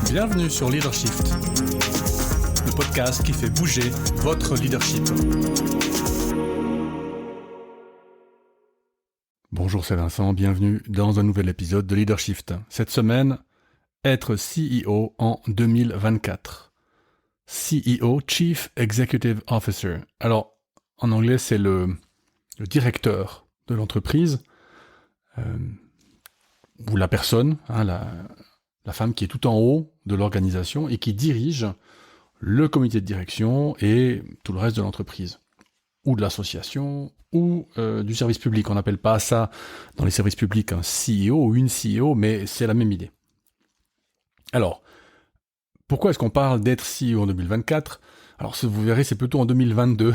Bienvenue sur Leadershift, le podcast qui fait bouger votre leadership. Bonjour, c'est Vincent, bienvenue dans un nouvel épisode de Leadershift. Cette semaine, être CEO en 2024. CEO, Chief Executive Officer. Alors, en anglais, c'est le directeur de l'entreprise, ou la personne, la femme qui est tout en haut de l'organisation et qui dirige le comité de direction et tout le reste de l'entreprise, ou de l'association, ou du service public. On n'appelle pas ça dans les services publics un CEO ou une CEO, mais c'est la même idée. Alors, pourquoi est-ce qu'on parle d'être CEO en 2024 ? Alors, vous verrez, c'est plutôt en 2022,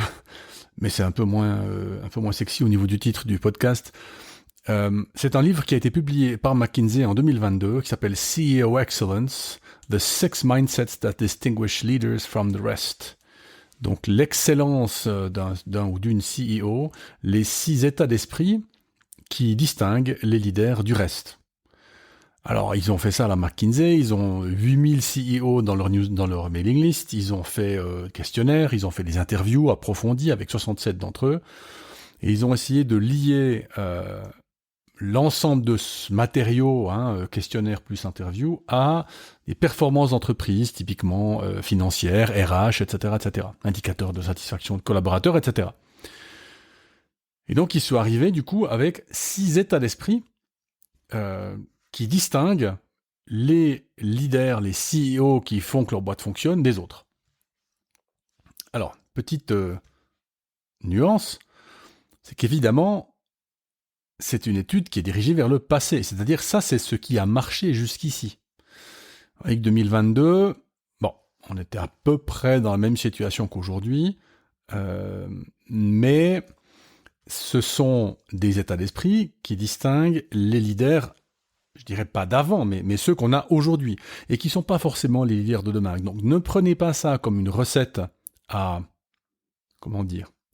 mais c'est un peu moins sexy au niveau du titre du podcast. C'est un livre qui a été publié par McKinsey en 2022, qui s'appelle CEO Excellence, The Six Mindsets That Distinguish Leaders from the Rest. Donc l'excellence d'un ou d'une CEO, les 6 états d'esprit qui distinguent les leaders du reste. Alors ils ont fait ça à la McKinsey, ils ont 8000 CEO dans leur mailing list, ils ont fait questionnaire, ils ont fait des interviews approfondies avec 67 d'entre eux, et ils ont essayé de lier l'ensemble de ce matériau, questionnaire plus interview, à des performances d'entreprise, typiquement financières, RH, etc., indicateurs de satisfaction de collaborateurs, etc. Et donc, ils sont arrivés, du coup, avec 6 états d'esprit qui distinguent les leaders, les CEO qui font que leur boîte fonctionne des autres. Alors, petite nuance, c'est qu'évidemment, c'est une étude qui est dirigée vers le passé, c'est-à-dire ça, c'est ce qui a marché jusqu'ici. Avec 2022, on était à peu près dans la même situation qu'aujourd'hui, mais ce sont des états d'esprit qui distinguent les leaders, je dirais pas d'avant, mais ceux qu'on a aujourd'hui, et qui sont pas forcément les leaders de demain. Donc ne prenez pas ça comme une recette à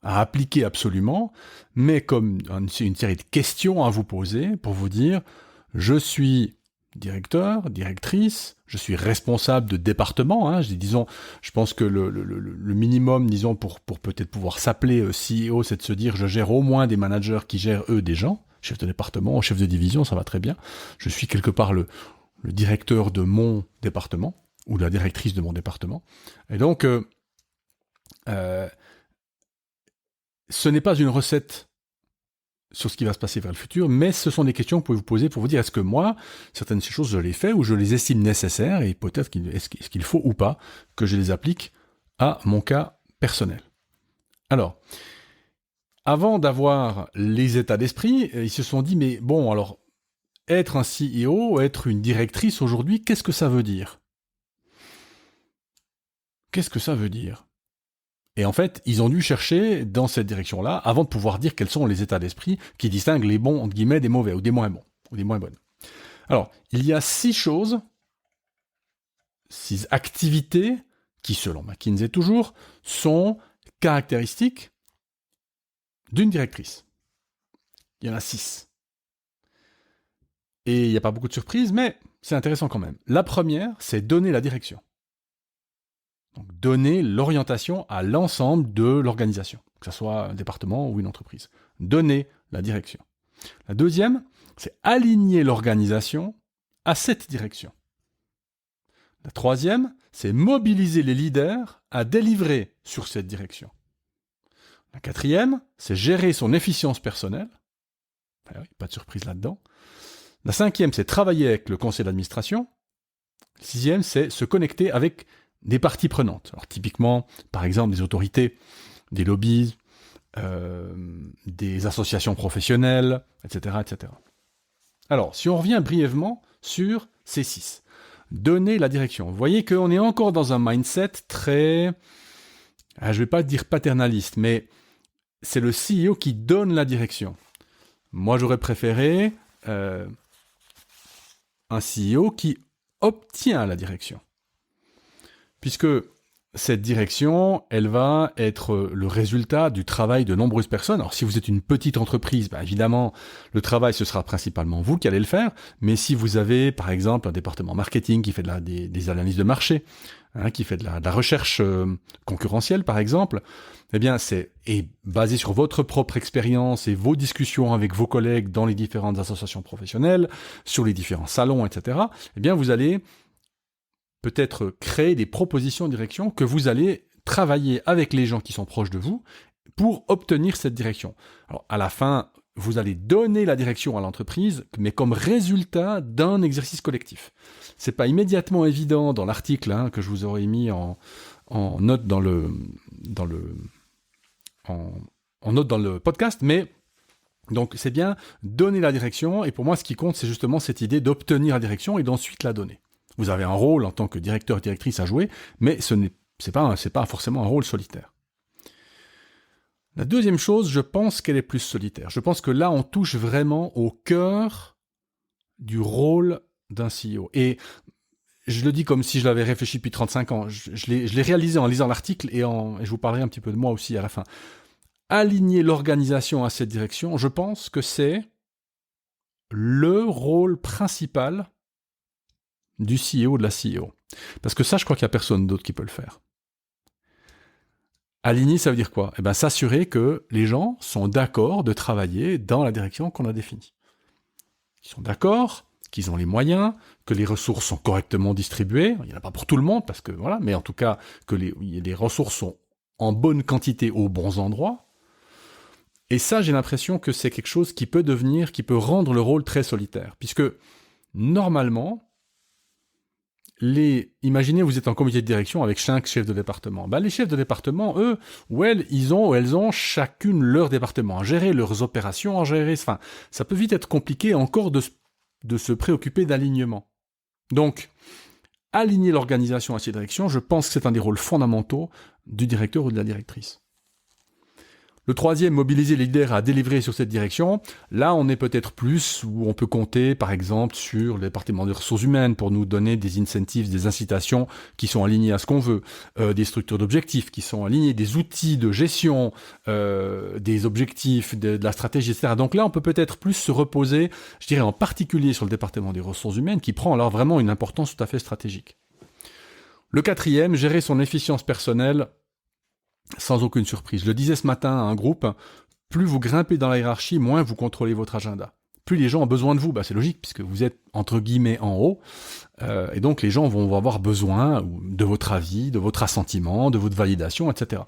appliquer absolument, mais comme une série de questions à vous poser pour vous dire « Je suis directeur, directrice, je suis responsable de département. » Je pense que le minimum, pour peut-être pouvoir s'appeler CEO, c'est de se dire « Je gère au moins des managers qui gèrent, eux, des gens. Chef de département, chef de division, ça va très bien. Je suis quelque part le directeur de mon département, ou la directrice de mon département. » Et donc, ce n'est pas une recette sur ce qui va se passer vers le futur, mais ce sont des questions que vous pouvez vous poser pour vous dire est-ce que moi, certaines choses, je les fais ou je les estime nécessaires et peut-être est-ce qu'il faut ou pas que je les applique à mon cas personnel. Alors, avant d'avoir les états d'esprit, ils se sont dit mais bon, alors, être un CEO, être une directrice aujourd'hui, qu'est-ce que ça veut dire ? Qu'est-ce que ça veut dire ? Et en fait, ils ont dû chercher dans cette direction-là avant de pouvoir dire quels sont les états d'esprit qui distinguent les bons, entre guillemets, des mauvais, ou des moins bons, ou des moins bonnes. Alors, il y a 6 choses, 6 activités qui, selon McKinsey toujours, sont caractéristiques d'une directrice. Il y en a 6. Et il n'y a pas beaucoup de surprises, mais c'est intéressant quand même. La première, c'est donner la direction. Donc, donner l'orientation à l'ensemble de l'organisation, que ce soit un département ou une entreprise. Donner la direction. La deuxième, c'est aligner l'organisation à cette direction. La troisième, c'est mobiliser les leaders à délivrer sur cette direction. La quatrième, c'est gérer son efficience personnelle. Enfin, pas de surprise là-dedans. La cinquième, c'est travailler avec le conseil d'administration. La sixième, c'est se connecter avec des parties prenantes. Alors typiquement, par exemple, des autorités, des lobbies, des associations professionnelles, etc., etc. Alors, si on revient brièvement sur ces 6, donner la direction. Vous voyez qu'on est encore dans un mindset très, je ne vais pas dire paternaliste, mais c'est le CEO qui donne la direction. Moi, j'aurais préféré un CEO qui obtient la direction. Puisque cette direction, elle va être le résultat du travail de nombreuses personnes. Alors, si vous êtes une petite entreprise, évidemment, le travail, ce sera principalement vous qui allez le faire. Mais si vous avez, par exemple, un département marketing qui fait des analyses de marché, qui fait de la recherche concurrentielle, par exemple, eh bien, et basé sur votre propre expérience et vos discussions avec vos collègues dans les différentes associations professionnelles, sur les différents salons, etc., eh bien, vous allez peut-être créer des propositions de direction que vous allez travailler avec les gens qui sont proches de vous pour obtenir cette direction. Alors, à la fin, vous allez donner la direction à l'entreprise, mais comme résultat d'un exercice collectif. C'est pas immédiatement évident dans l'article que je vous aurais mis en note dans le podcast, mais donc c'est bien donner la direction, et pour moi ce qui compte c'est justement cette idée d'obtenir la direction et d'ensuite la donner. Vous avez un rôle en tant que directeur et directrice à jouer, mais c'est pas forcément un rôle solitaire. La deuxième chose, je pense qu'elle est plus solitaire. Je pense que là, on touche vraiment au cœur du rôle d'un CEO. Et je le dis comme si je l'avais réfléchi depuis 35 ans. Je l'ai réalisé en lisant l'article et je vous parlerai un petit peu de moi aussi à la fin. Aligner l'organisation à cette direction, je pense que c'est le rôle principal du CEO, de la CEO. Parce que ça, je crois qu'il n'y a personne d'autre qui peut le faire. Aligner, ça veut dire quoi ? S'assurer que les gens sont d'accord de travailler dans la direction qu'on a définie. Qu'ils sont d'accord, qu'ils ont les moyens, que les ressources sont correctement distribuées. Il n'y en a pas pour tout le monde, parce que voilà, mais en tout cas, que les ressources sont en bonne quantité aux bons endroits. Et ça, j'ai l'impression que c'est quelque chose qui peut rendre le rôle très solitaire. Puisque, normalement, imaginez, vous êtes en comité de direction avec 5 chefs de département. Les chefs de département, eux, elles ont chacune leur département, à gérer leurs opérations, ça peut vite être compliqué encore de se préoccuper d'alignement. Donc, aligner l'organisation à ces directions, je pense que c'est un des rôles fondamentaux du directeur ou de la directrice. Le troisième, mobiliser les leaders à délivrer sur cette direction. Là, on est peut-être plus où on peut compter, par exemple, sur le département des ressources humaines pour nous donner des incentives, des incitations qui sont alignées à ce qu'on veut, des structures d'objectifs qui sont alignées, des outils de gestion, des objectifs, de la stratégie, etc. Donc là, on peut peut-être plus se reposer, je dirais en particulier sur le département des ressources humaines qui prend alors vraiment une importance tout à fait stratégique. Le quatrième, gérer son efficience personnelle sans aucune surprise. Je le disais ce matin à un groupe, plus vous grimpez dans la hiérarchie, moins vous contrôlez votre agenda. Plus les gens ont besoin de vous, c'est logique, puisque vous êtes entre guillemets en haut, et donc les gens vont avoir besoin de votre avis, de votre assentiment, de votre validation, etc.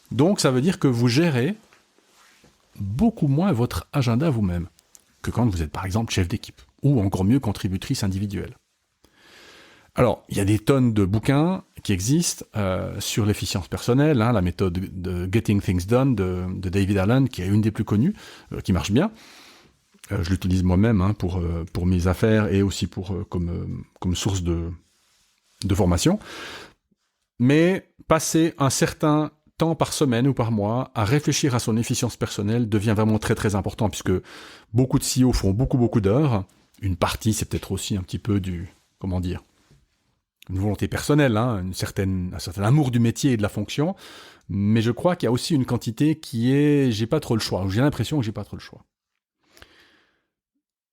Donc ça veut dire que vous gérez beaucoup moins votre agenda vous-même que quand vous êtes par exemple chef d'équipe, ou encore mieux contributrice individuelle. Alors, il y a des tonnes de bouquins qui existent sur l'efficience personnelle, la méthode de Getting Things Done de David Allen, qui est une des plus connues, qui marche bien. Je l'utilise moi-même pour mes affaires et aussi comme source de formation. Mais passer un certain temps par semaine ou par mois à réfléchir à son efficience personnelle devient vraiment très très important, puisque beaucoup de CEO font beaucoup d'heures. Une partie, c'est peut-être aussi un petit peu une volonté personnelle, un certain amour du métier et de la fonction, mais je crois qu'il y a aussi une quantité qui est j'ai pas trop le choix, ou j'ai l'impression que j'ai pas trop le choix.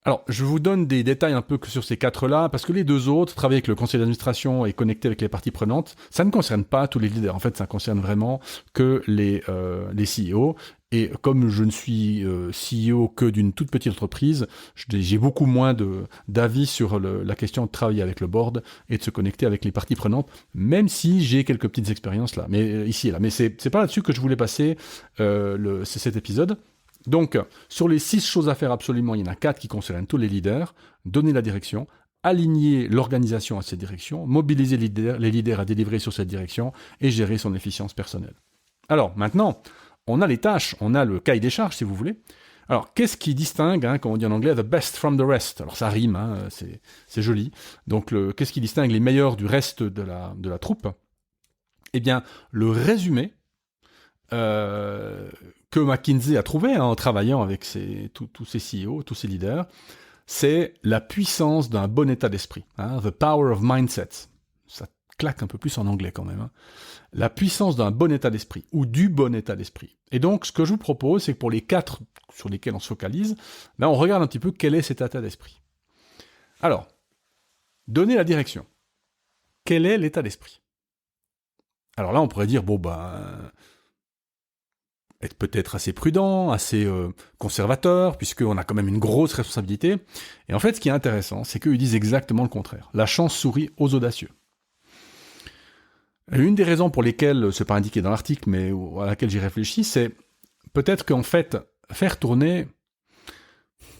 Alors, je vous donne des détails un peu sur ces 4-là, parce que les 2 autres, travailler avec le conseil d'administration et connecter avec les parties prenantes, ça ne concerne pas tous les leaders. En fait, ça concerne vraiment que les CEO. Et comme je ne suis CEO que d'une toute petite entreprise, j'ai beaucoup moins d'avis sur la question de travailler avec le board et de se connecter avec les parties prenantes, même si j'ai quelques petites expériences là, ici et là. Mais c'est pas là-dessus que je voulais passer cet épisode. Donc, sur les 6 choses à faire absolument, il y en a 4 qui concernent tous les leaders. Donner la direction, aligner l'organisation à cette direction, mobiliser les leaders à délivrer sur cette direction et gérer son efficience personnelle. Alors, maintenant, on a les tâches, on a le cahier des charges, si vous voulez. Alors, qu'est-ce qui distingue, comme on dit en anglais, the best from the rest ? Alors, ça rime, c'est joli. Donc, qu'est-ce qui distingue les meilleurs du reste de la troupe ? Eh bien, le résumé que McKinsey a trouvé en travaillant avec tous ces CEO, tous ces leaders, c'est la puissance d'un bon état d'esprit. The power of mindset. Ça claque un peu plus en anglais quand même. Hein. La puissance d'un bon état d'esprit, ou du bon état d'esprit. Et donc, ce que je vous propose, c'est que pour les 4 sur lesquels on se focalise, ben on regarde un petit peu quel est cet état d'esprit. Alors, donner la direction. Quel est l'état d'esprit? Alors là, on pourrait dire, être peut-être assez prudent, assez conservateur, puisqu'on a quand même une grosse responsabilité. Et en fait, ce qui est intéressant, c'est qu'ils disent exactement le contraire. La chance sourit aux audacieux. Et une des raisons pour lesquelles, c'est pas indiqué dans l'article, mais à laquelle j'y réfléchis, c'est peut-être qu'en fait, faire tourner,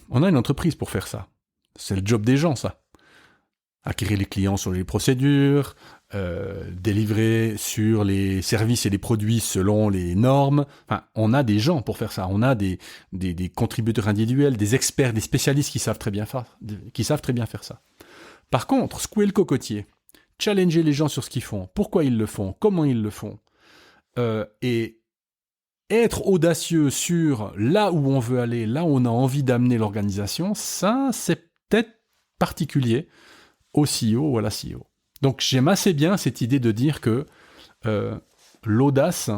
on a une entreprise pour faire ça. C'est le job des gens, ça. Acquérir les clients sur les procédures, délivrer sur les services et les produits selon les normes. Enfin, on a des gens pour faire ça. On a des contributeurs individuels, des experts, des spécialistes qui savent très bien faire ça. Par contre, secouer le cocotier, challenger les gens sur ce qu'ils font, pourquoi ils le font, comment ils le font, et être audacieux sur là où on veut aller, là où on a envie d'amener l'organisation, ça, c'est peut-être particulier au CEO ou à la CEO. Donc j'aime assez bien cette idée de dire que l'audace,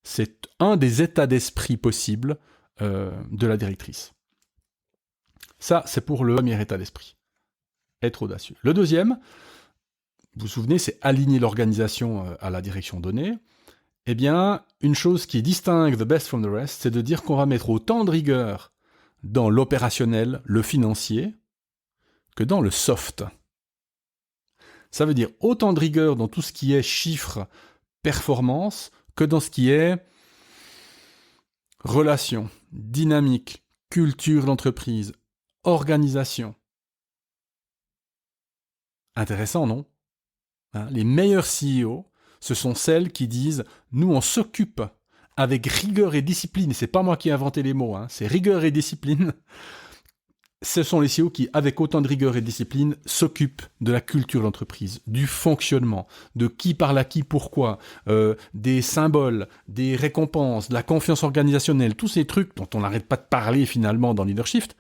c'est un des états d'esprit possibles de la directrice. Ça, c'est pour le premier état d'esprit. Être audacieux. Le deuxième, vous vous souvenez, c'est aligner l'organisation à la direction donnée. Eh bien, une chose qui distingue the best from the rest, c'est de dire qu'on va mettre autant de rigueur dans l'opérationnel, le financier, que dans le soft. Ça veut dire autant de rigueur dans tout ce qui est chiffres, performance, que dans ce qui est relations, dynamique, culture d'entreprise, organisation. Intéressant, non ? Hein, les meilleurs CEO, ce sont celles qui disent « Nous, on s'occupe avec rigueur et discipline. » Et c'est pas moi qui ai inventé les mots, hein, c'est rigueur et discipline. Ce sont les CEO qui, avec autant de rigueur et de discipline, s'occupent de la culture d'entreprise, du fonctionnement, de qui parle à qui, pourquoi, des symboles, des récompenses, de la confiance organisationnelle, tous ces trucs dont on n'arrête pas de parler finalement dans Leadership.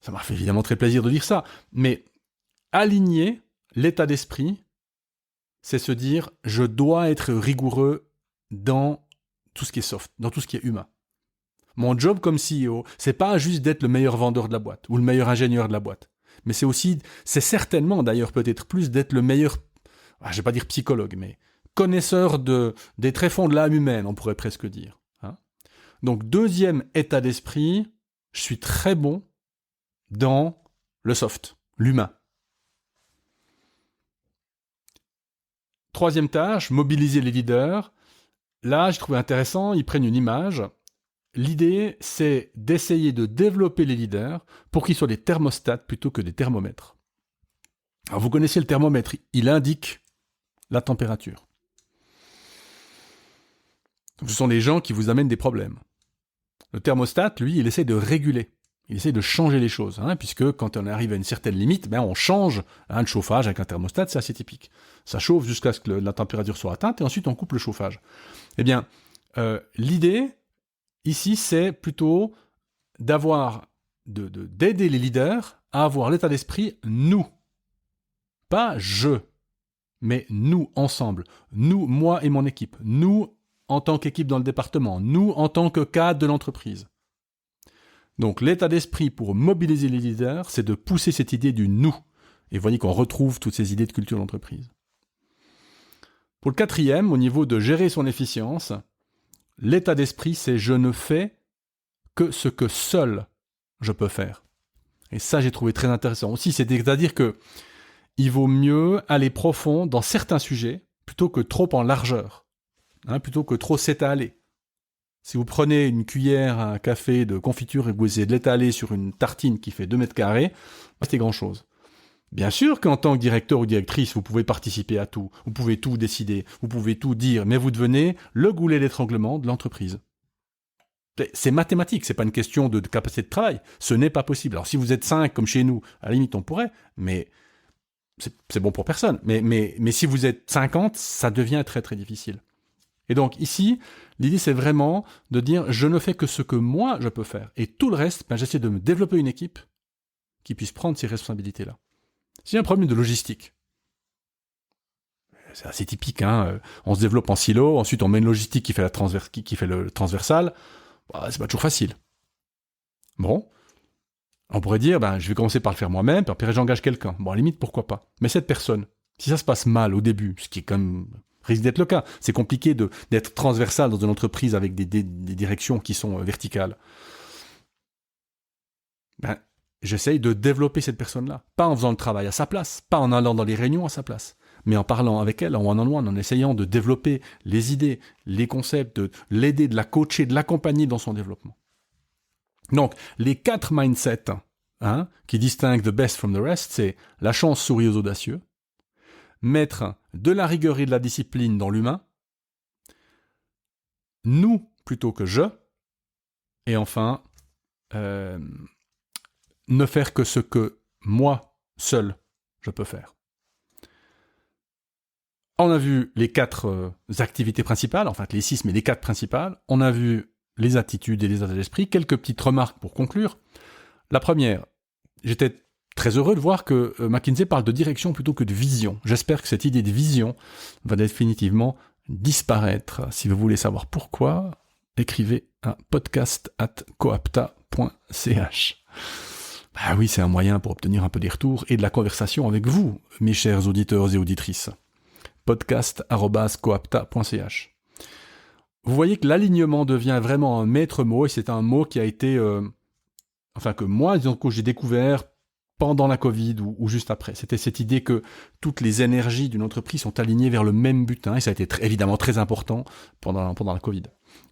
Ça m'a fait évidemment très plaisir de dire ça, mais aligner l'état d'esprit, c'est se dire « je dois être rigoureux dans tout ce qui est soft, dans tout ce qui est humain ». Mon job comme CEO, c'est pas juste d'être le meilleur vendeur de la boîte ou le meilleur ingénieur de la boîte, mais c'est certainement d'ailleurs peut-être plus d'être le meilleur, je vais pas dire psychologue, mais connaisseur des tréfonds de l'âme humaine, on pourrait presque dire. Hein. Donc deuxième état d'esprit, je suis très bon dans le soft, l'humain. Troisième tâche, mobiliser les leaders. Là, j'ai trouvé intéressant, ils prennent une image. L'idée, c'est d'essayer de développer les leaders pour qu'ils soient des thermostats plutôt que des thermomètres. Alors, vous connaissez le thermomètre, il indique la température. Ce sont les gens qui vous amènent des problèmes. Le thermostat, lui, il essaie de réguler. Il essaie de changer les choses, hein, puisque quand on arrive à une certaine limite, on change le chauffage avec un thermostat, c'est assez typique. Ça chauffe jusqu'à ce que la température soit atteinte, et ensuite on coupe le chauffage. Eh bien, l'idée, ici, c'est plutôt d'aider les leaders à avoir l'état d'esprit « nous ». Pas « je », mais « nous » ensemble. Nous, moi et mon équipe. Nous, en tant qu'équipe dans le département. Nous, en tant que cadre de l'entreprise. Donc l'état d'esprit pour mobiliser les leaders, c'est de pousser cette idée du « nous ». Et vous voyez qu'on retrouve toutes ces idées de culture d'entreprise. Pour le quatrième, au niveau de gérer son efficience, l'état d'esprit, c'est « je ne fais que ce que seul je peux faire ». Et ça, j'ai trouvé très intéressant aussi. C'est-à-dire que il vaut mieux aller profond dans certains sujets plutôt que trop en largeur, hein, plutôt que trop s'étaler. Si vous prenez une cuillère à café de confiture et que vous essayez de l'étaler sur une tartine qui fait 2 mètres carrés, c'est grand-chose. Bien sûr qu'en tant que directeur ou directrice, vous pouvez participer à tout, vous pouvez tout décider, vous pouvez tout dire, mais vous devenez le goulet d'étranglement de l'entreprise. C'est mathématique, c'est pas une question de capacité de travail. Ce n'est pas possible. Alors si vous êtes 5 comme chez nous, à la limite on pourrait, mais c'est bon pour personne. Mais si vous êtes 50, ça devient très très difficile. Et donc ici, l'idée c'est vraiment de dire je ne fais que ce que moi je peux faire. Et tout le reste, j'essaie de me développer une équipe qui puisse prendre ces responsabilités-là. S'il y a un problème de logistique, c'est assez typique, hein. On se développe en silo, ensuite on met une logistique qui fait, qui fait le transversal. Bah, c'est pas toujours facile. Bon, on pourrait dire, je vais commencer par le faire moi-même, puis après j'engage quelqu'un. Bon, à la limite, pourquoi pas. Mais cette personne, si ça se passe mal au début, ce qui est quand même risque d'être le cas, c'est compliqué d'être transversal dans une entreprise avec des directions qui sont verticales. J'essaye de développer cette personne-là. Pas en faisant le travail à sa place, pas en allant dans les réunions à sa place, mais en parlant avec elle en one-on-one, en essayant de développer les idées, les concepts, de l'aider, de la coacher, de l'accompagner dans son développement. Donc, les 4 mindsets qui distinguent the best from the rest, c'est la chance sourit aux audacieux, mettre de la rigueur et de la discipline dans l'humain, nous plutôt que je, et enfin, ne faire que ce que moi, seul, je peux faire. On a vu les 4 activités principales, enfin les 6, mais les 4 principales. On a vu les attitudes et les états d'esprit. Quelques petites remarques pour conclure. La première, j'étais très heureux de voir que McKinsey parle de direction plutôt que de vision. J'espère que cette idée de vision va définitivement disparaître. Si vous voulez savoir pourquoi, écrivez à podcast@coapta.ch. Bah oui, c'est un moyen pour obtenir un peu des retours et de la conversation avec vous, mes chers auditeurs et auditrices. podcast@coapta.ch. Vous voyez que l'alignement devient vraiment un maître mot, et c'est un mot qui a été... que moi, disons que j'ai découvert pendant la Covid ou juste après. C'était cette idée que toutes les énergies d'une entreprise sont alignées vers le même but, et ça a été évidemment très important pendant la Covid.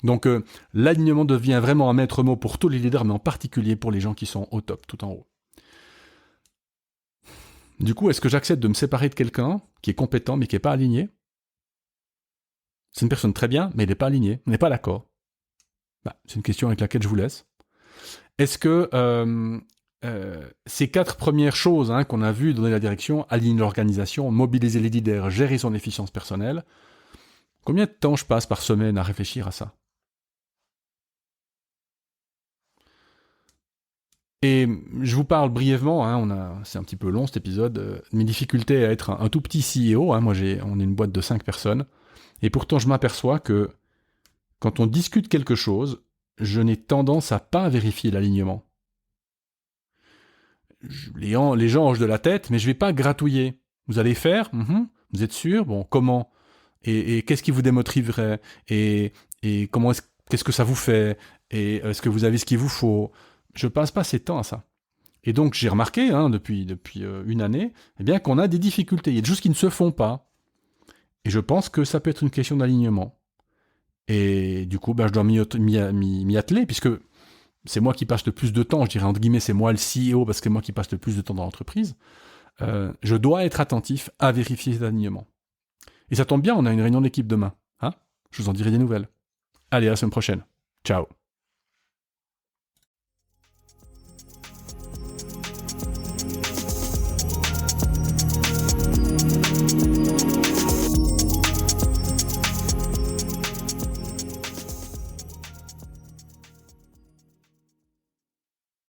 Donc l'alignement devient vraiment un maître mot pour tous les leaders, mais en particulier pour les gens qui sont au top, tout en haut. Du coup, est-ce que j'accepte de me séparer de quelqu'un qui est compétent mais qui n'est pas aligné ? C'est une personne très bien, mais il n'est pas aligné, on n'est pas d'accord. C'est une question avec laquelle je vous laisse. Est-ce que ces 4 premières choses qu'on a vues, donner la direction, aligner l'organisation, mobiliser les leaders, gérer son efficience personnelle, combien de temps je passe par semaine à réfléchir à ça ? Et je vous parle brièvement, c'est un petit peu long cet épisode, mes difficultés à être un tout petit CEO. On est une boîte de 5 personnes, et pourtant je m'aperçois que quand on discute quelque chose, je n'ai tendance à pas vérifier l'alignement. Les gens hochent de la tête, mais je vais pas gratouiller. Vous allez faire ? Vous êtes sûr ? Bon, comment ? Et qu'est-ce qui vous démotiverait ? Et qu'est-ce que ça vous fait ? Et est-ce que vous avez ce qu'il vous faut ? Je passe pas assez de temps à ça. Et donc j'ai remarqué depuis une année, qu'on a des difficultés. Il y a des choses qui ne se font pas. Et je pense que ça peut être une question d'alignement. Et du coup, je dois m'y atteler, puisque c'est moi qui passe le plus de temps, je dirais entre guillemets, c'est moi le CEO, parce que c'est moi qui passe le plus de temps dans l'entreprise. Je dois être attentif à vérifier cet alignement. Et ça tombe bien, on a une réunion d'équipe demain. Je vous en dirai des nouvelles. Allez, à la semaine prochaine. Ciao.